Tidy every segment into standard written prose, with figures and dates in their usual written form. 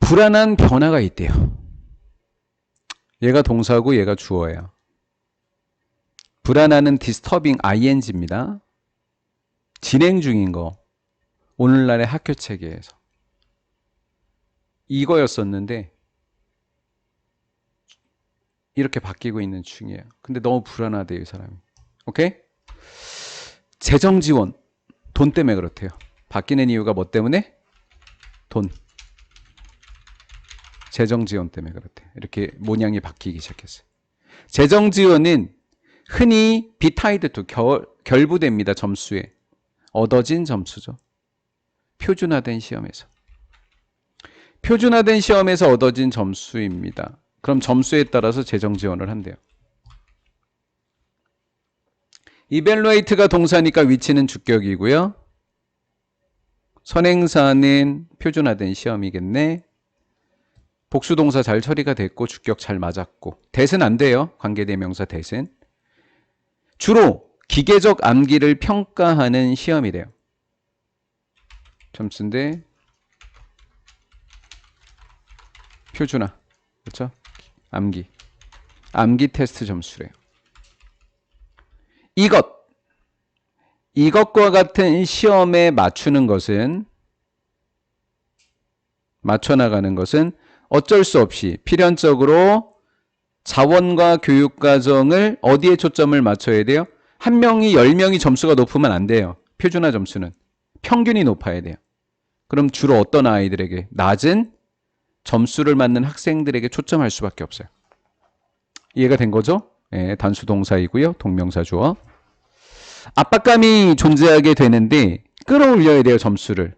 불안한 변화가 있대요. 얘가 동사고 얘가 주어예요. 불안하는 disturbing ing입니다. 진행 중인 거. 오늘날의 학교 체계에서. 이거였었는데 이렇게 바뀌고 있는 중이에요. 근데 너무 불안하대요, 이 사람이. 오케이? 재정 지원. 돈 때문에 그렇대요. 바뀌는 이유가 뭐 때문에? 돈. 재정 지원 때문에 그렇대요. 이렇게 모양이 바뀌기 시작했어요. 재정 지원은 흔히 be tied to 결부됩니다. 점수에. 얻어진 점수죠. 표준화된 시험에서. 표준화된 시험에서 얻어진 점수입니다. 그럼 점수에 따라서 재정 지원을 한대요. evaluate가 동사니까 위치는 주격이고요. 선행사는 표준화된 시험이겠네. 복수동사 잘 처리가 됐고 주격 잘 맞았고. 대신 안 돼요. 관계대명사 대신. 주로 기계적 암기를 평가하는 시험이래요. 점수인데 표준화. 그렇죠? 암기 테스트 점수래요. 이것과 같은 시험에 맞춰나가는 것은 어쩔 수 없이 필연적으로 자원과 교육과정을 어디에 초점을 맞춰야 돼요? 한 명이 10명이 점수가 높으면 안 돼요. 표준화 점수는. 평균이 높아야 돼요. 그럼 주로 어떤 아이들에게? 낮은 점수를 맞는 학생들에게 초점할 수밖에 없어요. 이해가 된 거죠? 네, 단수 동사이고요. 동명사 주어. 압박감이 존재하게 되는데 끌어올려야 돼요. 점수를.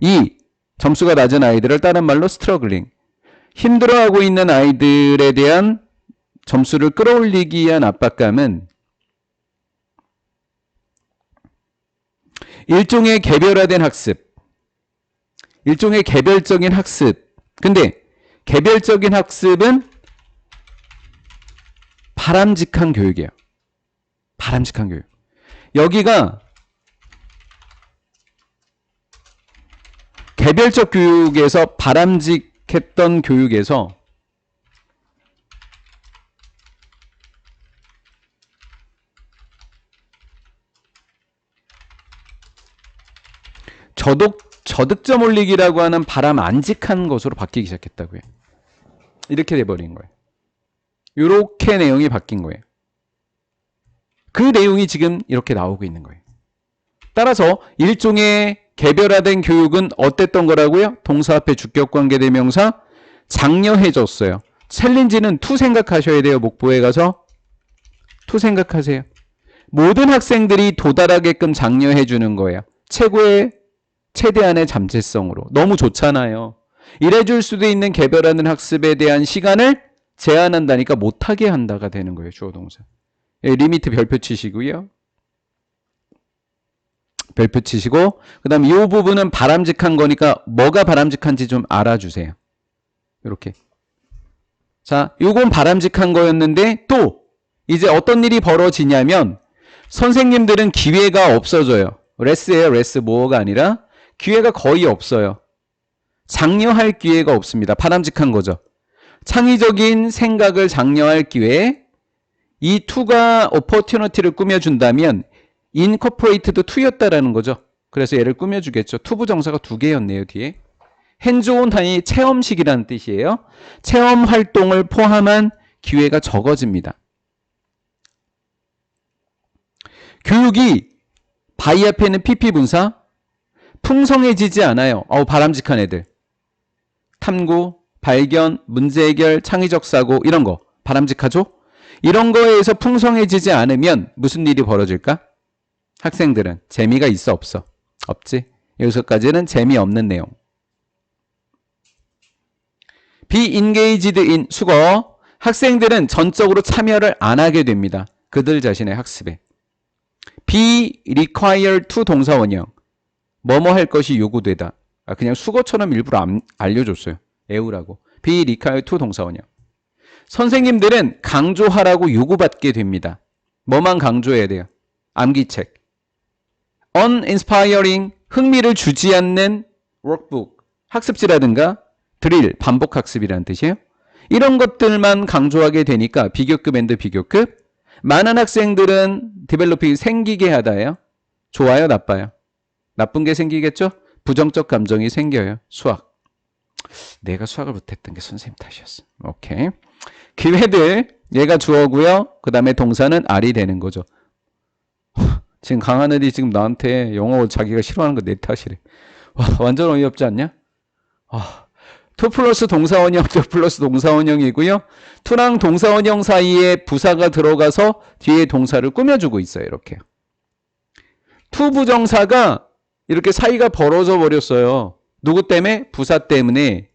이 점수가 낮은 아이들을 다른 말로 스트러글링. 힘들어하고 있는 아이들에 대한 점수를 끌어올리기 위한 압박감은 일종의 개별화된 학습. 일종의 개별적인 학습. 근데 개별적인 학습은 바람직한 교육이에요. 바람직한 교육. 여기가 개별적 교육에서 바람직했던 교육에서 저득점 올리기라고 하는 바람안직한 것으로 바뀌기 시작했다고요. 이렇게 돼버린 거예요. 이렇게 내용이 바뀐 거예요. 그 내용이 지금 이렇게 나오고 있는 거예요. 따라서 일종의 개별화된 교육은 어땠던 거라고요? 동사 앞에 주격관계대명사 장려해줬어요. 챌린지는 to 생각하셔야 돼요. 목보에 가서 to 생각하세요. 모든 학생들이 도달하게끔 장려해주는 거예요. 최대한의 잠재성으로. 너무 좋잖아요. 이래줄 수도 있는 개별하는 학습에 대한 시간을 제한한다니까 못하게 한다가 되는 거예요. 주어 동사. 예, 리미트 별표 치시고요. 별표 치시고 그 다음에 이 부분은 바람직한 거니까 뭐가 바람직한지 좀 알아주세요. 이렇게. 자, 요건 바람직한 거였는데 또 이제 어떤 일이 벌어지냐면 선생님들은 기회가 없어져요. 레스예요. 레스 뭐가 아니라 기회가 거의 없어요. 장려할 기회가 없습니다. 바람직한 거죠. 창의적인 생각을 장려할 기회. 이 to가 opportunity를 꾸며준다면 incorporated도 to였다라는 거죠. 그래서 얘를 꾸며주겠죠. to 부정사가 2개였네요. 뒤에. hands-on 단위 체험식이라는 뜻이에요. 체험 활동을 포함한 기회가 적어집니다. 교육이 by 앞에는 pp 분사 풍성해지지 않아요. 바람직한 애들. 탐구, 발견, 문제 해결, 창의적 사고 이런 거 바람직하죠? 이런 거에 의해서 풍성해지지 않으면 무슨 일이 벌어질까? 학생들은 재미가 있어 없어? 없지. 여기서까지는 재미없는 내용. be engaged in 수거. 학생들은 전적으로 참여를 안 하게 됩니다. 그들 자신의 학습에. be required to 동사 원형. 뭐뭐 할 것이 요구되다. 그냥 수거처럼 일부러 알려줬어요. 애우라고. be required to 동사 원형. 선생님들은 강조하라고 요구받게 됩니다. 뭐만 강조해야 돼요? 암기책. uninspiring, 흥미를 주지 않는 workbook, 학습지라든가 드릴, 반복학습이라는 뜻이에요. 이런 것들만 강조하게 되니까 비교급 앤드 비교급. 많은 학생들은 디벨로핑 생기게 하다예요. 좋아요, 나빠요? 나쁜 게 생기겠죠? 부정적 감정이 생겨요. 수학. 내가 수학을 못했던 게 선생님 탓이었어. 오케이. 기회들, 얘가 주어고요. 그 다음에 동사는 R이 되는 거죠. 지금 강하늘이 지금 나한테 영어 자기가 싫어하는 거 내 탓이래. 와, 완전 어이없지 않냐? 투 플러스 동사원형, 투 플러스 동사원형이고요. 투랑 동사원형 사이에 부사가 들어가서 뒤에 동사를 꾸며주고 있어요. 이렇게. 투 부정사가 이렇게 사이가 벌어져 버렸어요. 누구 때문에? 부사 때문에.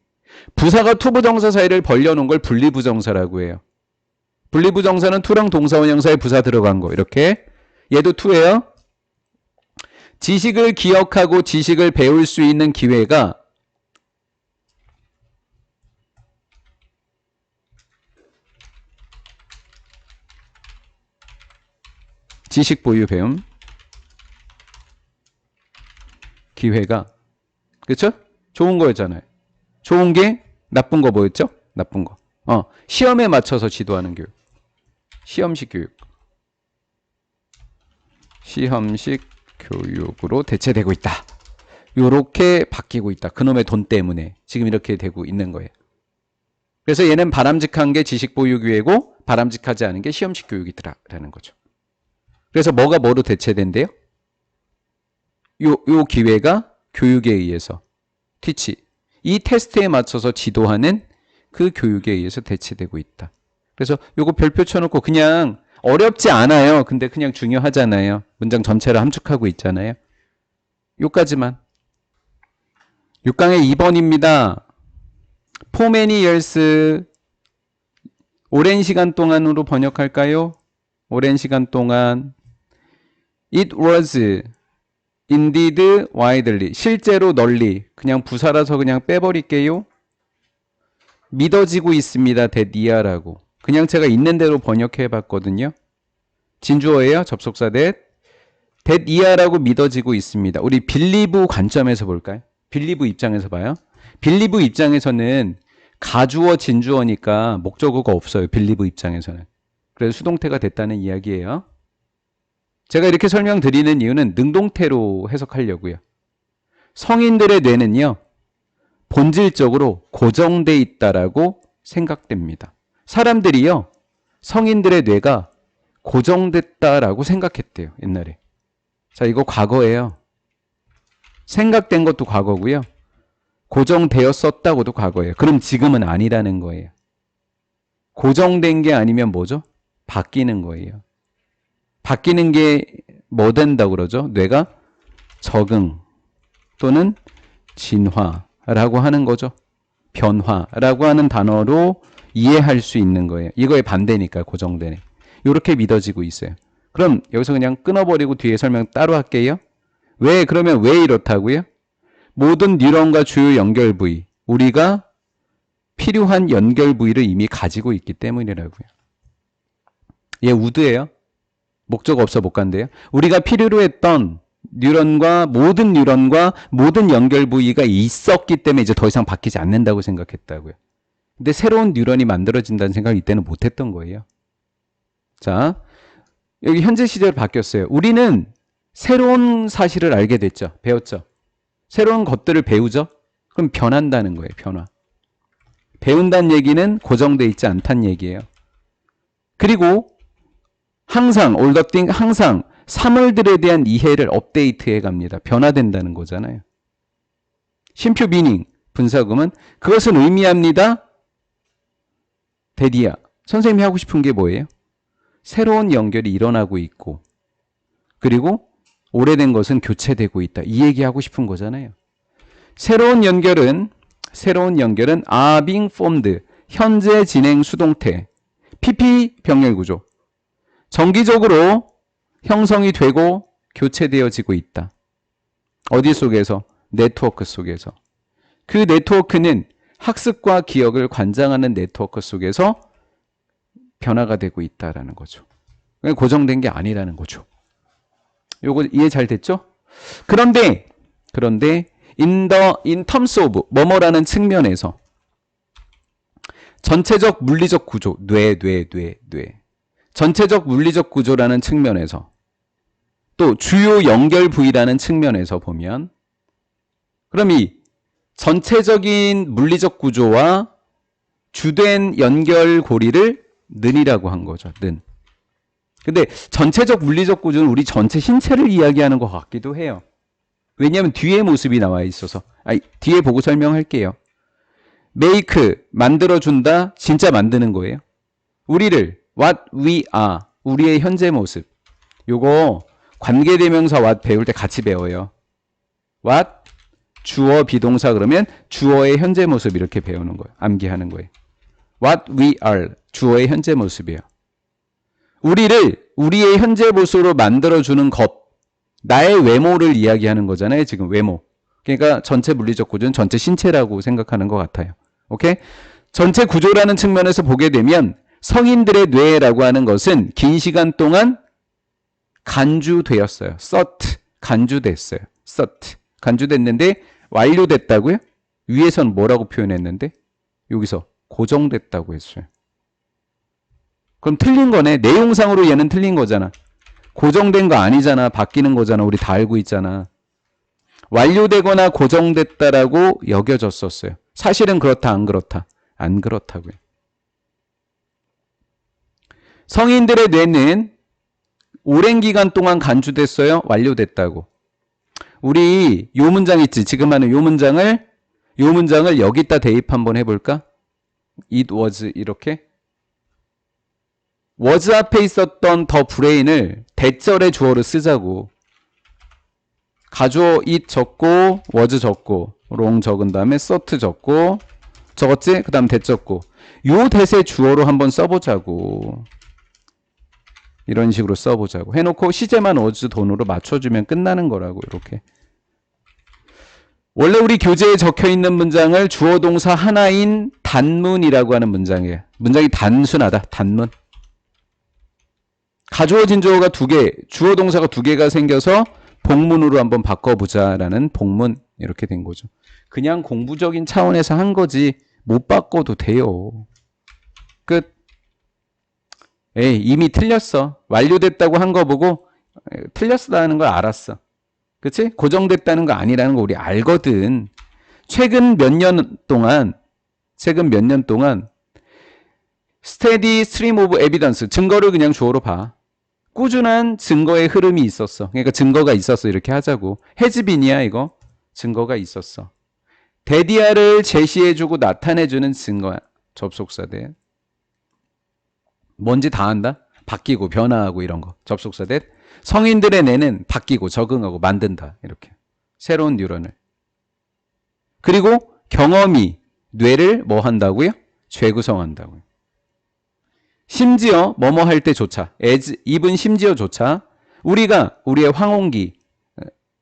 부사가 투 부정사 사이를 벌려놓은 걸 분리부정사라고 해요. 분리부정사는 투랑 동사원형 사이에 부사 들어간 거. 이렇게. 얘도 투예요. 지식을 기억하고 지식을 배울 수 있는 기회가 지식 보유 배움 기회가 그렇죠? 좋은 거였잖아요. 좋은 게 나쁜 거 뭐였죠? 나쁜 거. 시험에 맞춰서 지도하는 교육. 시험식 교육. 시험식 교육으로 대체되고 있다. 요렇게 바뀌고 있다. 그놈의 돈 때문에 지금 이렇게 되고 있는 거예요. 그래서 얘는 바람직한 게 지식 보유 기회고 바람직하지 않은 게 시험식 교육이더라라는 거죠. 그래서 뭐가 뭐로 대체된대요? 요 기회가 교육에 의해서 티치. 이 테스트에 맞춰서 지도하는 그 교육에 의해서 대체되고 있다. 그래서 요거 별표 쳐놓고 그냥 어렵지 않아요. 근데 그냥 중요하잖아요. 문장 전체를 함축하고 있잖아요. 요까지만. 6강의 2번입니다. For many years 오랜 시간 동안으로 번역할까요? 오랜 시간 동안 It was indeed widely. 실제로 널리. 그냥 부사라서 그냥 빼버릴게요. 믿어지고 있습니다. that이야라고. 그냥 제가 있는 대로 번역해봤거든요. 진주어예요. 접속사 that이야라고 믿어지고 있습니다. 우리 believe 관점에서 볼까요? believe 입장에서 봐요. believe 입장에서는 가주어, 진주어니까 목적어가 없어요. believe 입장에서는. 그래서 수동태가 됐다는 이야기예요. 제가 이렇게 설명드리는 이유는 능동태로 해석하려고요. 성인들의 뇌는요. 본질적으로 고정돼 있다라고 생각됩니다. 사람들이요. 성인들의 뇌가 고정됐다라고 생각했대요. 옛날에. 자, 이거 과거예요. 생각된 것도 과거고요. 고정되었었다고도 과거예요. 그럼 지금은 아니라는 거예요. 고정된 게 아니면 뭐죠? 바뀌는 거예요. 바뀌는 게 뭐 된다고 그러죠? 뇌가 적응 또는 진화라고 하는 거죠. 변화라고 하는 단어로 이해할 수 있는 거예요. 이거의 반대니까 고정되네. 이렇게 믿어지고 있어요. 그럼 여기서 그냥 끊어버리고 뒤에 설명 따로 할게요. 그러면 왜 이렇다고요? 모든 뉴런과 주요 연결 부위, 우리가 필요한 연결 부위를 이미 가지고 있기 때문이라고요. 얘 우드예요. 목적 없어 못 간대요. 우리가 필요로 했던 모든 연결 부위가 있었기 때문에 이제 더 이상 바뀌지 않는다고 생각했다고요. 근데 새로운 뉴런이 만들어진다는 생각을 이때는 못 했던 거예요. 자, 여기 현재 시절 바뀌었어요. 우리는 새로운 사실을 알게 됐죠. 배웠죠. 새로운 것들을 배우죠. 그럼 변한다는 거예요. 변화. 배운다는 얘기는 고정돼 있지 않다는 얘기예요. 그리고 항상 all the thing 항상 사물들에 대한 이해를 업데이트해 갑니다. 변화된다는 거잖아요. 쉼표 미닝 분사구문 그것은 의미합니다. 데디야. 선생님이 하고 싶은 게 뭐예요? 새로운 연결이 일어나고 있고 그리고 오래된 것은 교체되고 있다. 이 얘기하고 싶은 거잖아요. 새로운 연결은 are being formed 현재 진행 수동태 PP 병렬 구조 정기적으로 형성이 되고 교체되어지고 있다. 어디 속에서? 네트워크 속에서. 그 네트워크는 학습과 기억을 관장하는 네트워크 속에서 변화가 되고 있다라는 거죠. 고정된 게 아니라는 거죠. 요거 이해 잘 됐죠? 그런데 in terms of 뭐뭐라는 측면에서 전체적 물리적 구조, 뇌. 전체적 물리적 구조라는 측면에서 또 주요 연결 부위라는 측면에서 보면 그럼 이 전체적인 물리적 구조와 주된 연결고리를 는이라고 한 거죠. 는. 근데 전체적 물리적 구조는 우리 전체 신체를 이야기하는 것 같기도 해요. 왜냐하면 뒤에 모습이 나와 있어서. 뒤에 보고 설명할게요. make, 만들어준다, 진짜 만드는 거예요. 우리를, what we are, 우리의 현재 모습. 요거 관계대명사 what 배울 때 같이 배워요. what, 주어, 비동사 그러면 주어의 현재 모습 이렇게 배우는 거예요. 암기하는 거예요. what we are, 주어의 현재 모습이에요. 우리를 우리의 현재 모습으로 만들어주는 것, 나의 외모를 이야기하는 거잖아요. 지금 외모. 그러니까 전체 물리적 구조는 전체 신체라고 생각하는 것 같아요. 오케이? 전체 구조라는 측면에서 보게 되면 성인들의 뇌라고 하는 것은 긴 시간 동안 간주되었어요. sought, 간주됐어요. sought, 간주됐는데 완료됐다고요? 위에선 뭐라고 표현했는데? 여기서 고정됐다고 했어요. 그럼 틀린 거네. 내용상으로 얘는 틀린 거잖아. 고정된 거 아니잖아. 바뀌는 거잖아. 우리 다 알고 있잖아. 완료되거나 고정됐다라고 여겨졌었어요. 사실은 그렇다, 안 그렇다? 안 그렇다고요. 성인들의 뇌는 오랜 기간 동안 간주됐어요? 완료됐다고? 우리 요 문장 있지? 지금 하는 요 문장을 여기다 대입 한번 해볼까? It was 이렇게. was 앞에 있었던 더 브레인을 대절의 주어로 쓰자고. 가주어 it 적고 was 적고 long 적은 다음에 sought 적고 적었지? 그 다음 대적고 요 대세 주어로 한번 써보자고. 이런 식으로 써보자고 해놓고 시제만 was 돈으로 맞춰주면 끝나는 거라고. 이렇게 원래 우리 교재에 적혀있는 문장을 주어 동사 하나인 단문이라고 하는 문장이에요. 문장이 단순하다. 단문. 가주어 진주어가 두 개, 주어 동사가 두 개가 생겨서 복문으로 한번 바꿔보자라는 복문 이렇게 된 거죠. 그냥 공부적인 차원에서 한 거지 못 바꿔도 돼요. 끝. 에이, 이미 틀렸어. 완료됐다고 한 거 보고 틀렸다는 걸 알았어. 그치? 고정됐다는 거 아니라는 거 우리 알거든. 최근 몇 년 동안 steady stream of evidence, 증거를 그냥 주어로 봐. 꾸준한 증거의 흐름이 있었어. 그러니까 증거가 있었어. 이렇게 하자고. 해즈빈이야 이거. 증거가 있었어. 데디아를 제시해주고 나타내주는 증거야. 접속사 대. 뭔지 다 안다? 바뀌고 변화하고 이런 거. 접속사 대. 성인들의 뇌는 바뀌고 적응하고 만든다. 이렇게. 새로운 뉴런을. 그리고 경험이 뇌를 뭐 한다고요? 재구성한다고요. 심지어 뭐뭐 할 때조차 as, even 심지어조차 우리가 우리의 황혼기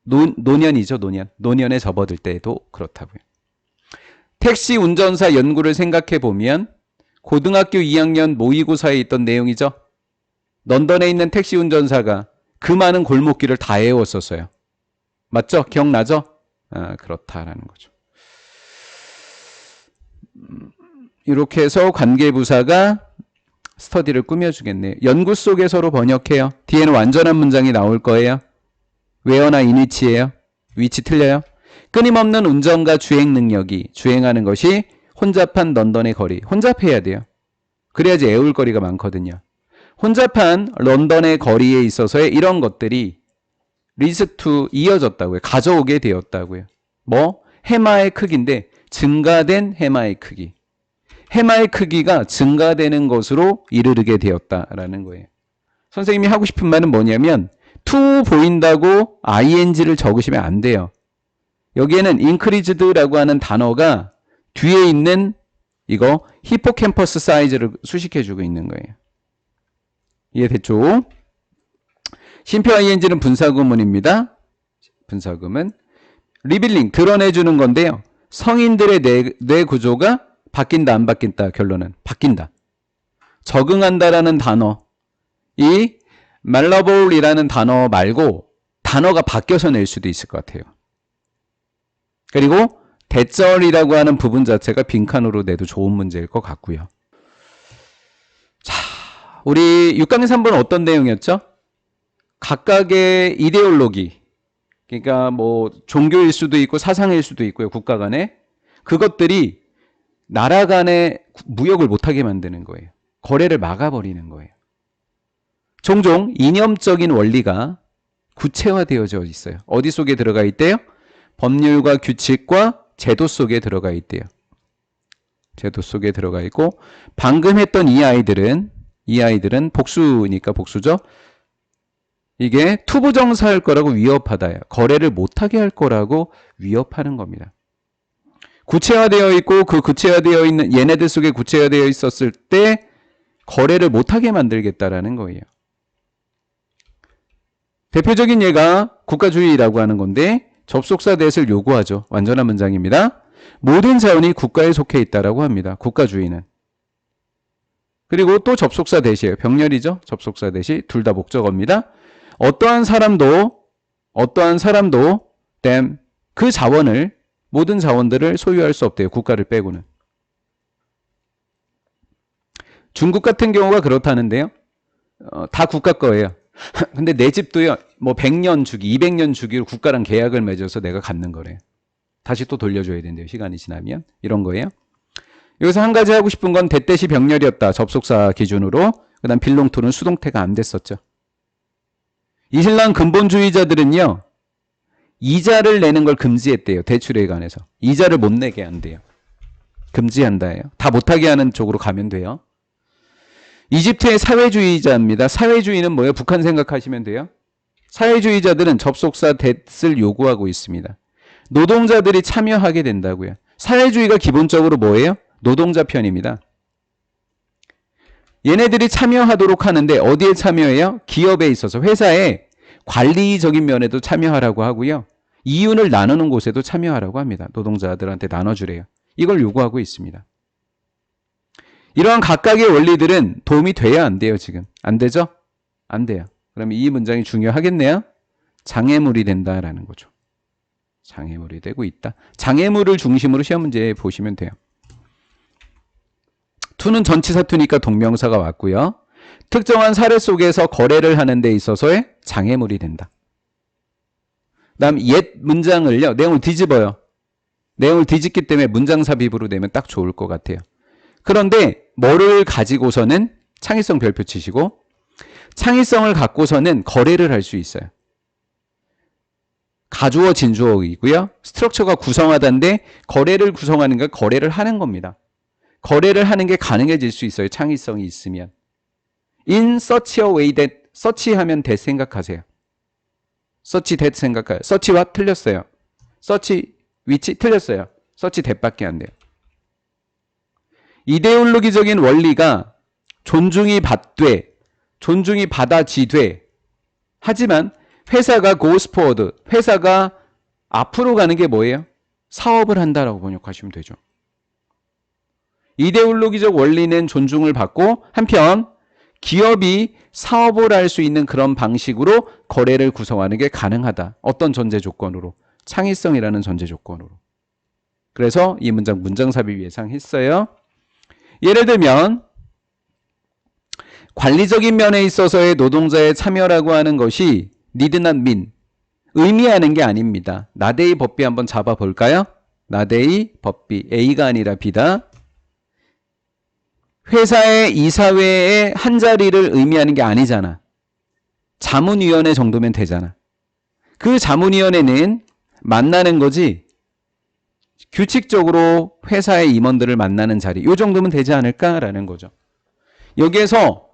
노년이죠. 노년에 접어들 때도 그렇다고요. 택시 운전사 연구를 생각해 보면 고등학교 2학년 모의고사에 있던 내용이죠. 런던에 있는 택시 운전사가 그 많은 골목길을 다 외웠었어요. 맞죠? 기억나죠? 그렇다라는 거죠. 이렇게 해서 관계부사가 스터디를 꾸며주겠네요. 연구 속에서로 번역해요. 뒤에는 완전한 문장이 나올 거예요. 웨어나 인위치예요. 위치 틀려요. 끊임없는 운전과 주행 능력이 주행하는 것이 혼잡한 런던의 거리. 혼잡해야 돼요. 그래야지 애울 거리가 많거든요. 혼잡한 런던의 거리에 있어서의 이런 것들이 leads to 이어졌다고요. 가져오게 되었다고요. 뭐? 해마의 크기인데 증가된 해마의 크기. 해마의 크기가 증가되는 것으로 이르게 되었다라는 거예요. 선생님이 하고 싶은 말은 뭐냐면 to 보인다고 ing를 적으시면 안 돼요. 여기에는 increased라고 하는 단어가 뒤에 있는 이거 히포캠퍼스 사이즈를 수식해주고 있는 거예요. 이해됐죠? 심표 ing는 분사구문입니다. 분사구문. 리빌링, 드러내주는 건데요. 성인들의 뇌 구조가 바뀐다, 안 바뀐다? 결론은 바뀐다. 적응한다라는 단어, 이 malleable이라는 단어 말고 단어가 바뀌어서 낼 수도 있을 것 같아요. 그리고 대절이라고 하는 부분 자체가 빈칸으로 내도 좋은 문제일 것 같고요. 자, 우리 6강의 3번은 어떤 내용이었죠? 각각의 이데올로기, 그러니까 뭐 종교일 수도 있고 사상일 수도 있고요. 국가 간에. 그것들이 나라 간에 무역을 못하게 만드는 거예요. 거래를 막아버리는 거예요. 종종 이념적인 원리가 구체화되어져 있어요. 어디 속에 들어가 있대요? 법률과 규칙과 제도 속에 들어가 있대요. 제도 속에 들어가 있고, 방금 했던 이 아이들은 복수니까 복수죠. 이게 투부정사할 거라고 위협하다요. 거래를 못하게 할 거라고 위협하는 겁니다. 구체화되어 있고 그 구체화되어 있는 얘네들 속에 구체화되어 있었을 때 거래를 못하게 만들겠다라는 거예요. 대표적인 예가 국가주의라고 하는 건데 접속사 대시를 요구하죠. 완전한 문장입니다. 모든 자원이 국가에 속해 있다라고 합니다. 국가주의는. 그리고 또 접속사 대시예요. 병렬이죠. 접속사 대시. 둘 다 목적어입니다. 어떠한 사람도 그 자원을 모든 자원들을 소유할 수 없대요. 국가를 빼고는. 중국 같은 경우가 그렇다는데요. 다 국가 거예요. 근데 내 집도요. 뭐 100년 주기, 200년 주기로 국가랑 계약을 맺어서 내가 갖는 거래요. 다시 또 돌려줘야 된대요. 시간이 지나면. 이런 거예요. 여기서 한 가지 하고 싶은 건 대대시 병렬이었다. 접속사 기준으로. 그 다음 빌롱투는 수동태가 안 됐었죠. 이슬람 근본주의자들은요. 이자를 내는 걸 금지했대요. 대출에 관해서. 이자를 못 내게 한대요. 금지한다예요. 다 못하게 하는 쪽으로 가면 돼요. 이집트의 사회주의자입니다. 사회주의는 뭐예요? 북한 생각하시면 돼요. 사회주의자들은 접속사 that을 요구하고 있습니다. 노동자들이 참여하게 된다고요. 사회주의가 기본적으로 뭐예요? 노동자 편입니다. 얘네들이 참여하도록 하는데 어디에 참여해요? 기업에 있어서 회사에 관리적인 면에도 참여하라고 하고요. 이윤을 나누는 곳에도 참여하라고 합니다. 노동자들한테 나눠주래요. 이걸 요구하고 있습니다. 이러한 각각의 원리들은 도움이 돼야 안 돼요, 지금. 안 되죠? 안 돼요. 그러면 이 문장이 중요하겠네요. 장애물이 된다라는 거죠. 장애물이 되고 있다. 장애물을 중심으로 시험 문제 보시면 돼요. 투는 전치사투니까 동명사가 왔고요. 특정한 사례 속에서 거래를 하는 데 있어서의 장애물이 된다. 다음 옛 문장을요. 내용을 뒤집어요. 내용을 뒤집기 때문에 문장 삽입으로 내면 딱 좋을 것 같아요. 그런데 뭐를 가지고서는 창의성 별표 치시고 창의성을 갖고서는 거래를 할 수 있어요. 가주어 진주어이고요. 스트럭처가 구성하다인데 거래를 구성하는 건 거래를 하는 겁니다. 거래를 하는 게 가능해질 수 있어요. 창의성이 있으면. In such a way that search하면 that 생각하세요. search that 생각해요. search와 틀렸어요. search which 틀렸어요. search that밖에 안 돼요. 이데올로기적인 원리가 존중이 받되 존중이 받아지되 하지만 회사가 goes forward, 회사가 앞으로 가는 게 뭐예요? 사업을 한다라고 번역하시면 되죠. 이데올로기적 원리는 존중을 받고 한편 기업이 사업을 할 수 있는 그런 방식으로 거래를 구성하는 게 가능하다. 어떤 전제 조건으로? 창의성이라는 전제 조건으로. 그래서 이 문장 삽입 예상했어요. 예를 들면 관리적인 면에 있어서의 노동자의 참여라고 하는 것이 need not mean, 의미하는 게 아닙니다. 나데이 법비 한번 잡아볼까요? 나데이 법비, A가 아니라 B다. 회사의 이사회의 한 자리를 의미하는 게 아니잖아. 자문위원회 정도면 되잖아. 그 자문위원회는 만나는 거지 규칙적으로 회사의 임원들을 만나는 자리, 이 정도면 되지 않을까라는 거죠. 여기에서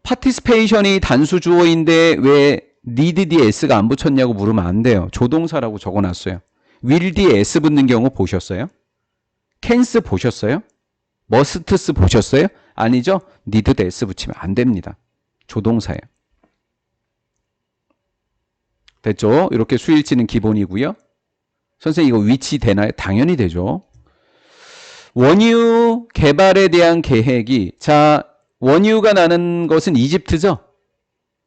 participation이 단수 주어인데 왜 need 뒤에 s가 안 붙였냐고 물으면 안 돼요. 조동사라고 적어놨어요. will 뒤에 s 붙는 경우 보셨어요? can's 보셨어요? must's 보셨어요? 아니죠? need 대 s 붙이면 안 됩니다. 조동사예요. 됐죠? 이렇게 수일치는 기본이고요. 선생님 이거 위치 되나요? 당연히 되죠. 원유 개발에 대한 계획이, 자, 원유가 나는 것은 이집트죠?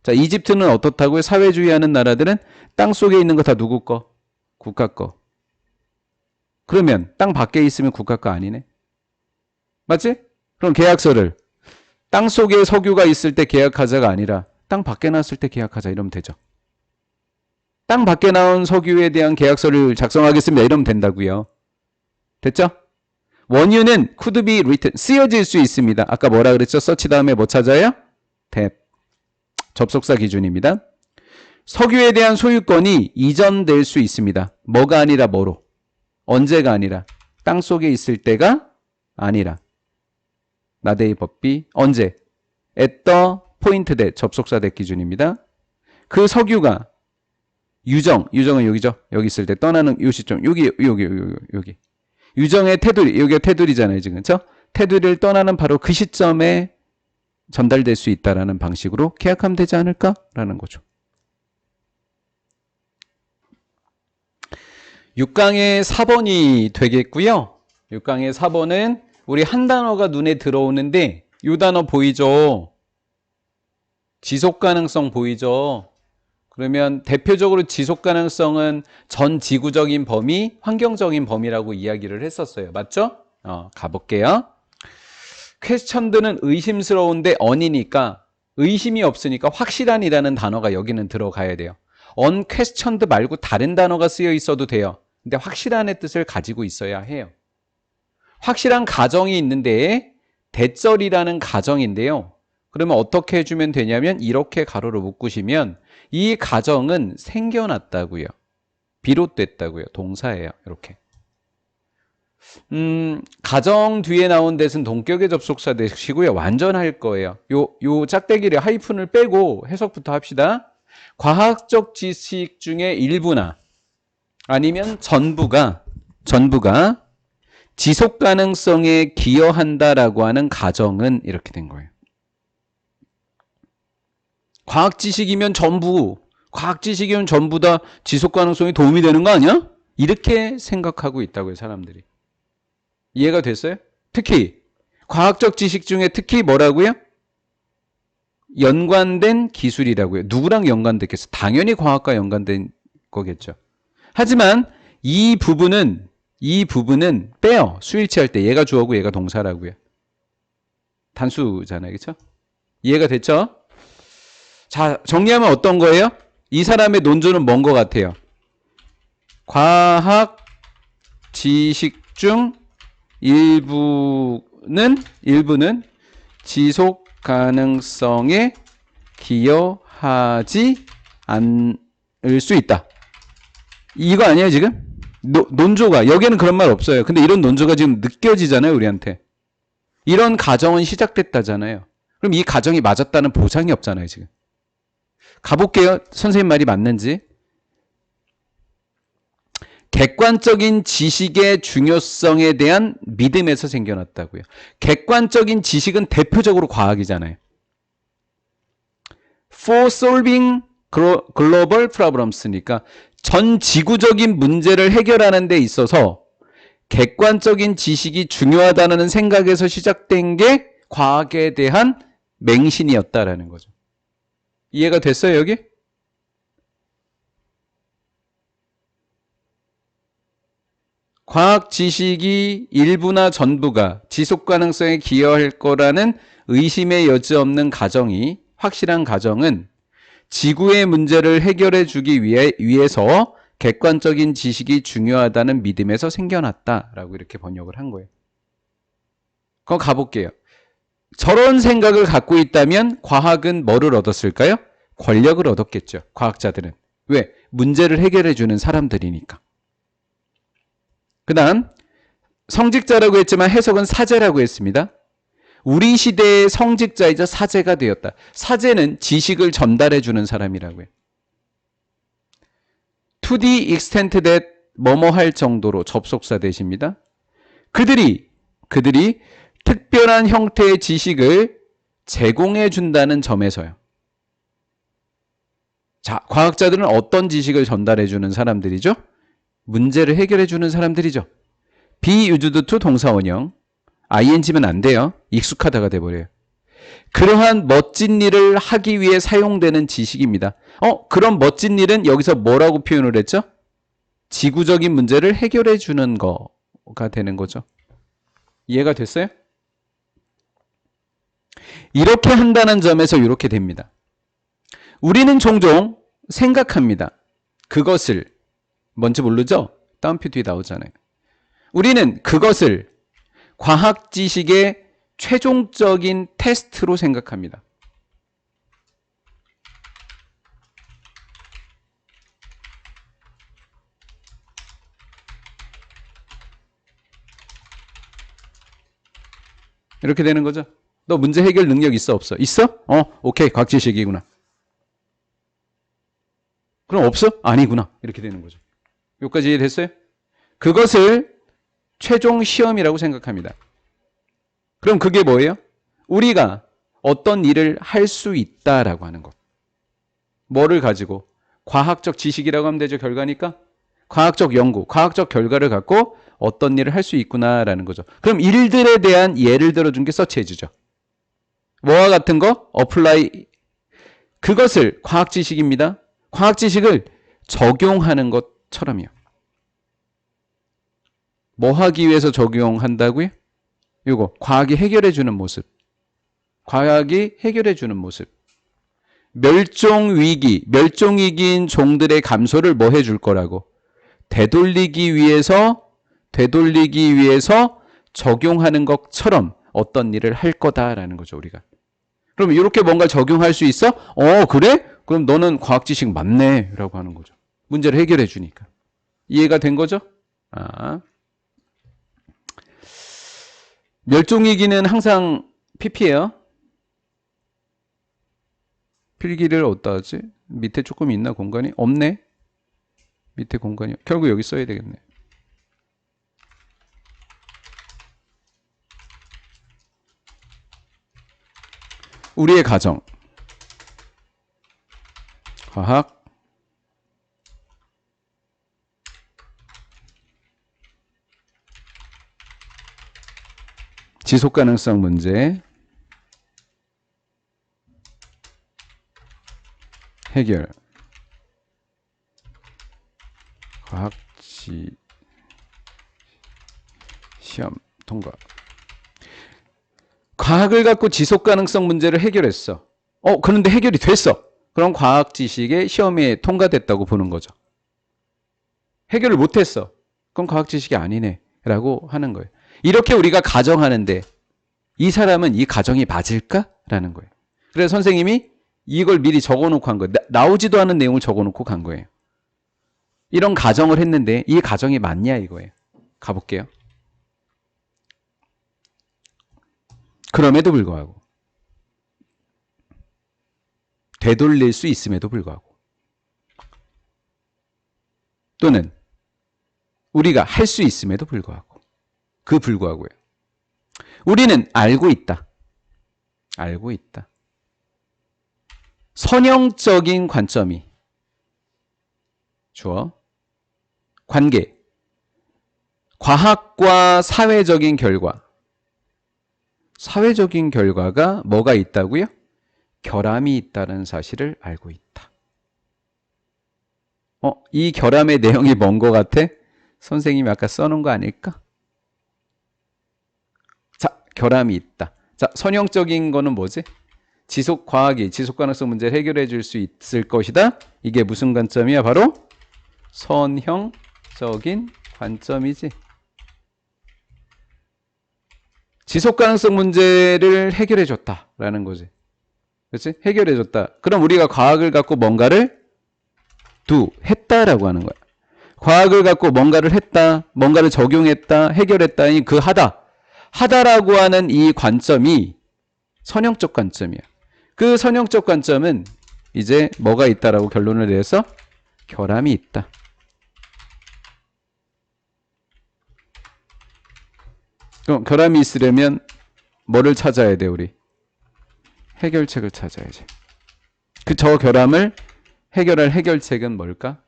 자, 이집트는 어떻다고요? 사회주의하는 나라들은 땅 속에 있는 거 다 누구 거? 국가 거. 그러면 땅 밖에 있으면 국가 거 아니네. 맞지? 그럼 계약서를 땅 속에 석유가 있을 때 계약하자가 아니라 땅 밖에 나왔을 때 계약하자 이러면 되죠. 땅 밖에 나온 석유에 대한 계약서를 작성하겠습니다. 이러면 된다고요. 됐죠? 원유는 could be written, 쓰여질 수 있습니다. 아까 뭐라 그랬죠? search 다음에 뭐 찾아요? that. 접속사 기준입니다. 석유에 대한 소유권이 이전될 수 있습니다. 뭐가 아니라 뭐로? 언제가 아니라 땅 속에 있을 때가 아니라 나데이 법비 언제? at the point that 접속사 that 기준입니다. 그 석유가 유정은 여기죠. 여기 있을 때 떠나는 요 시점 여기 유정의 테두리 여기가 테두리잖아요 지금 그렇죠? 테두리를 떠나는 바로 그 시점에 전달될 수 있다라는 방식으로 계약하면 되지 않을까라는 거죠. 6강의 4번이 되겠고요. 6강의 4번은 우리 한 단어가 눈에 들어오는데 이 단어 보이죠? 지속가능성 보이죠? 그러면 대표적으로 지속가능성은 전 지구적인 범위, 환경적인 범위라고 이야기를 했었어요. 맞죠? 가볼게요. 퀘스천드는 의심스러운데 on이니까 의심이 없으니까 확실한이라는 단어가 여기는 들어가야 돼요. unquestioned 말고 다른 단어가 쓰여 있어도 돼요. 근데 확실한의 뜻을 가지고 있어야 해요. 확실한 가정이 있는데 대절이라는 가정인데요. 그러면 어떻게 해주면 되냐면 이렇게 가로로 묶으시면 이 가정은 생겨났다고요. 비롯됐다고요. 동사예요. 이렇게. 가정 뒤에 나온 대신 동격의 접속사 되시고요. 완전할 거예요. 요 짝대기를 하이픈을 빼고 해석부터 합시다. 과학적 지식 중에 일부나 아니면 전부가 지속 가능성에 기여한다라고 하는 가정은 이렇게 된 거예요. 과학 지식이면 전부 다 지속 가능성에 도움이 되는 거 아니야? 이렇게 생각하고 있다고요, 사람들이. 이해가 됐어요? 특히 과학적 지식 중에 특히 뭐라고요? 연관된 기술이라고요. 누구랑 연관됐겠어? 당연히 과학과 연관된 거겠죠. 하지만 이 부분은 빼요. 수일치할 때 얘가 주어고 얘가 동사라고요. 단수잖아요. 그렇죠? 이해가 됐죠? 자, 정리하면 어떤 거예요? 이 사람의 논조는 뭔 것 같아요? 과학 지식 중 일부는 지속 가능성에 기여하지 않을 수 있다. 이거 아니에요, 지금? 논조가. 여기에는 그런 말 없어요. 근데 이런 논조가 지금 느껴지잖아요, 우리한테. 이런 가정은 시작됐다잖아요. 그럼 이 가정이 맞았다는 보장이 없잖아요, 지금. 가볼게요. 선생님 말이 맞는지. 객관적인 지식의 중요성에 대한 믿음에서 생겨났다고요. 객관적인 지식은 대표적으로 과학이잖아요. For solving global problems니까 전 지구적인 문제를 해결하는 데 있어서 객관적인 지식이 중요하다는 생각에서 시작된 게 과학에 대한 맹신이었다라는 거죠. 이해가 됐어요, 여기? 과학 지식이 일부나 전부가 지속 가능성에 기여할 거라는 의심의 여지 없는 가정이 확실한 가정은 지구의 문제를 해결해 주기 위해서 객관적인 지식이 중요하다는 믿음에서 생겨났다라고 이렇게 번역을 한 거예요. 그럼 가볼게요. 저런 생각을 갖고 있다면 과학은 뭐를 얻었을까요? 권력을 얻었겠죠. 과학자들은. 왜? 문제를 해결해 주는 사람들이니까. 그 다음 성직자라고 했지만 해석은 사제라고 했습니다. 우리 시대의 성직자이자 사제가 되었다. 사제는 지식을 전달해 주는 사람이라고요. To the extent that 뭐뭐 할 정도로 접속사 대십니다. 그들이 특별한 형태의 지식을 제공해 준다는 점에서요. 자, 과학자들은 어떤 지식을 전달해 주는 사람들이죠? 문제를 해결해 주는 사람들이죠. be used to 동사원형. ing면 안 돼요. 익숙하다가 돼버려요. 그러한 멋진 일을 하기 위해 사용되는 지식입니다. 그런 멋진 일은 여기서 뭐라고 표현을 했죠? 지구적인 문제를 해결해 주는 거 0가 되는 거죠. 이해가 됐어요? 이렇게 한다는 점에서 이렇게 됩니다. 우리는 종종 생각합니다. 그것을 뭔지 모르죠? 다운표 뒤에 나오잖아요. 우리는 그것을 과학 지식의 최종적인 테스트로 생각합니다. 이렇게 되는 거죠. 너 문제 해결 능력 있어 없어? 있어? 오케이. 과학 지식이구나. 그럼 없어? 아니구나. 이렇게 되는 거죠. 여기까지 이해됐어요? 그것을 최종 시험이라고 생각합니다. 그럼 그게 뭐예요? 우리가 어떤 일을 할 수 있다라고 하는 것. 뭐를 가지고? 과학적 지식이라고 하면 되죠. 결과니까. 과학적 연구, 과학적 결과를 갖고 어떤 일을 할 수 있구나라는 거죠. 그럼 일들에 대한 예를 들어준 게 서치해주죠. 뭐와 같은 거? 어플라이. 그것을 과학 지식입니다. 과학 지식을 적용하는 것처럼이요. 뭐 하기 위해서 적용한다고요? 이거 과학이 해결해주는 모습. 과학이 해결해주는 모습. 멸종위기인 종들의 감소를 뭐 해줄 거라고? 되돌리기 위해서 적용하는 것처럼 어떤 일을 할 거다라는 거죠, 우리가. 그럼 이렇게 뭔가 적용할 수 있어? 그래? 그럼 너는 과학 지식 맞네 라고 하는 거죠. 문제를 해결해 주니까. 이해가 된 거죠? 멸종위기는 항상 PP예요. 필기를 어디다 하지? 밑에 조금 있나 공간이? 없네. 밑에 공간이. 결국 여기 써야 되겠네. 우리의 가정. 과학. 지속가능성 문제. 해결. 과학지 시험 통과. 과학을 갖고 지속가능성 문제를 해결했어. 그런데 해결이 됐어. 그럼 과학 지식의 시험에 통과됐다고 보는 거죠. 해결을 못했어. 그럼 과학 지식이 아니네 라고 하는 거예요. 이렇게 우리가 가정하는데 이 사람은 이 가정이 맞을까? 라는 거예요. 그래서 선생님이 이걸 미리 적어놓고 한 거예요. 나오지도 않은 내용을 적어놓고 간 거예요. 이런 가정을 했는데 이 가정이 맞냐 이거예요. 가볼게요. 그럼에도 불구하고 되돌릴 수 있음에도 불구하고 또는 우리가 할 수 있음에도 불구하고 불구하고요. 우리는 알고 있다. 알고 있다. 선형적인 관점이 주어 관계 과학과 사회적인 결과 사회적인 결과가 뭐가 있다고요? 결함이 있다는 사실을 알고 있다. 이 결함의 내용이 뭔 것 같아? 선생님이 아까 써놓은 거 아닐까? 자, 결함이 있다. 자, 선형적인 거는 뭐지? 과학이 지속가능성 문제를 해결해 줄 수 있을 것이다. 이게 무슨 관점이야? 바로 선형적인 관점이지. 지속가능성 문제를 해결해 줬다라는 거지. 그렇지? 해결해 줬다. 그럼 우리가 과학을 갖고 뭔가를 했다라고 하는 거야. 과학을 갖고 뭔가를 했다, 뭔가를 적용했다, 해결했다니 하다라고 하는 이 관점이 선형적 관점이야. 그 선형적 관점은 이제 뭐가 있다라고 결론을 내서 결함이 있다. 그럼 결함이 있으려면 뭐를 찾아야 돼, 우리? 해결책을 찾아야지. 저 결함을 해결할 해결책은 뭘까?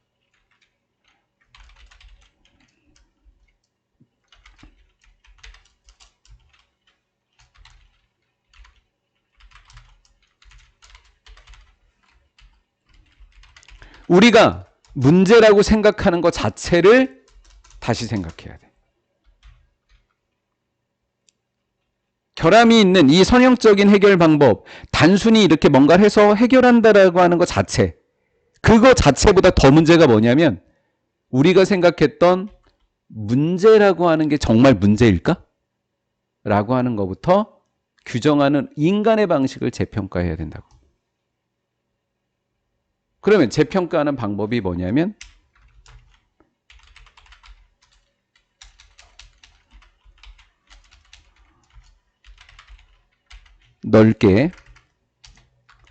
우리가 문제라고 생각하는 것 자체를 다시 생각해야 돼. 결함이 있는 이 선형적인 해결 방법, 단순히 이렇게 뭔가를 해서 해결한다라고 하는 것 자체, 그거 자체보다 더 문제가 뭐냐면 우리가 생각했던 문제라고 하는 게 정말 문제일까? 라고 하는 것부터 규정하는 인간의 방식을 재평가해야 된다고. 그러면 재평가하는 방법이 뭐냐면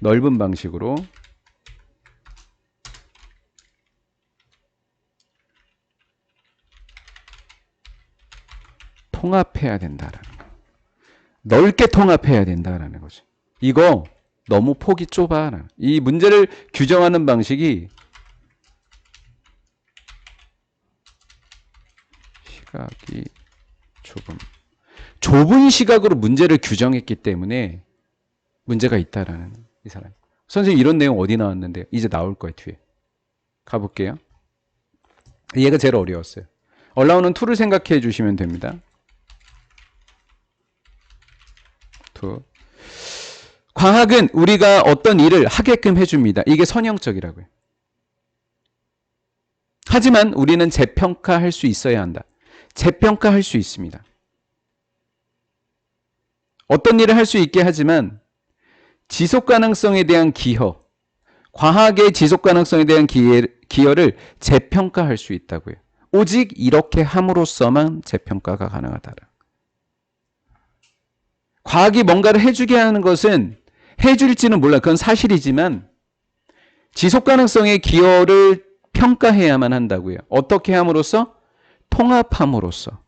넓은 방식으로 통합해야 된다라는 거. 넓게 통합해야 된다라는 거죠. 이거 너무 폭이 좁아. 이 문제를 규정하는 방식이 시각이 좁은 시각으로 문제를 규정했기 때문에 문제가 있다라는 이 사람. 선생님 이런 내용 어디 나왔는데요? 이제 나올 거예요. 뒤에. 가볼게요. 얘가 제일 어려웠어요. 올라오는 툴을 생각해 주시면 됩니다. 과학은 우리가 어떤 일을 하게끔 해줍니다. 이게 선형적이라고요. 하지만 우리는 재평가할 수 있어야 한다. 재평가할 수 있습니다. 어떤 일을 할 수 있게 하지만 지속가능성에 대한 기여, 과학의 지속가능성에 대한 기여를 재평가할 수 있다고요. 오직 이렇게 함으로써만 재평가가 가능하다. 과학이 뭔가를 해주게 하는 것은 해줄지는 몰라. 그건 사실이지만 지속가능성의 기여를 평가해야만 한다고요. 어떻게 함으로써? 통합함으로써.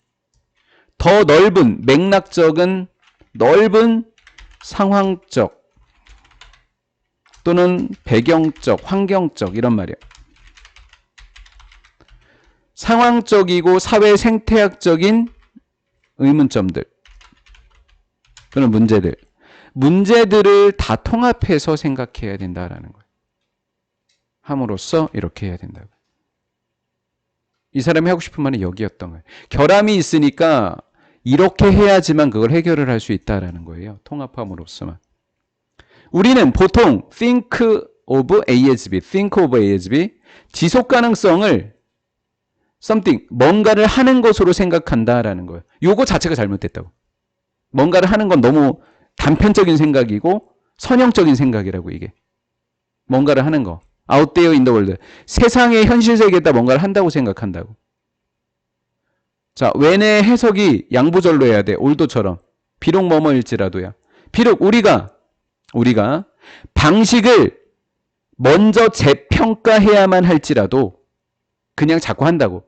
더 넓은, 맥락적인 넓은 상황적 또는 배경적, 환경적 이런 말이에요. 상황적이고 사회 생태학적인 의문점들 또는 문제들을 다 통합해서 생각해야 된다라는 거예요. 함으로써 이렇게 해야 된다고. 이 사람이 하고 싶은 말은 여기였던 거예요. 결함이 있으니까 이렇게 해야지만 그걸 해결을 할 수 있다라는 거예요. 통합함으로써만. 우리는 보통 think of A as B, think of A as B, 지속 가능성을 something, 뭔가를 하는 것으로 생각한다라는 거예요. 요거 자체가 잘못됐다고. 뭔가를 하는 건 너무 단편적인 생각이고 선형적인 생각이라고 이게. 뭔가를 하는 거. out there in the world. 세상의 현실 세계에다 뭔가를 한다고 생각한다고. 자, when의 해석이 양보절로 해야 돼. 올도처럼. 비록 뭐뭐일지라도야. 비록 우리가 방식을 먼저 재평가해야만 할지라도 그냥 자꾸 한다고.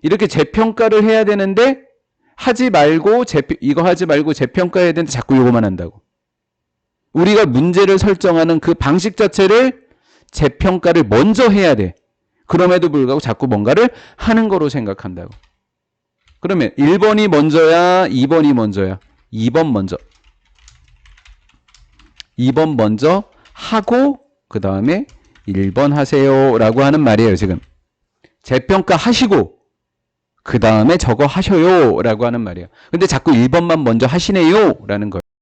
이렇게 재평가를 해야 되는데 이거 하지 말고 재평가해야 되는데 자꾸 이거만 한다고. 우리가 문제를 설정하는 그 방식 자체를 재평가를 먼저 해야 돼. 그럼에도 불구하고 자꾸 뭔가를 하는 거로 생각한다고. 그러면 1번이 먼저야, 2번이 먼저야? 2번 먼저. 2번 먼저 하고 그 다음에 1번 하세요 라고 하는 말이에요. 지금 재평가 하시고 그 다음에 저거 하셔요 라고 하는 말이에요. 근데 자꾸 1번만 먼저 하시네요 라는 거예요.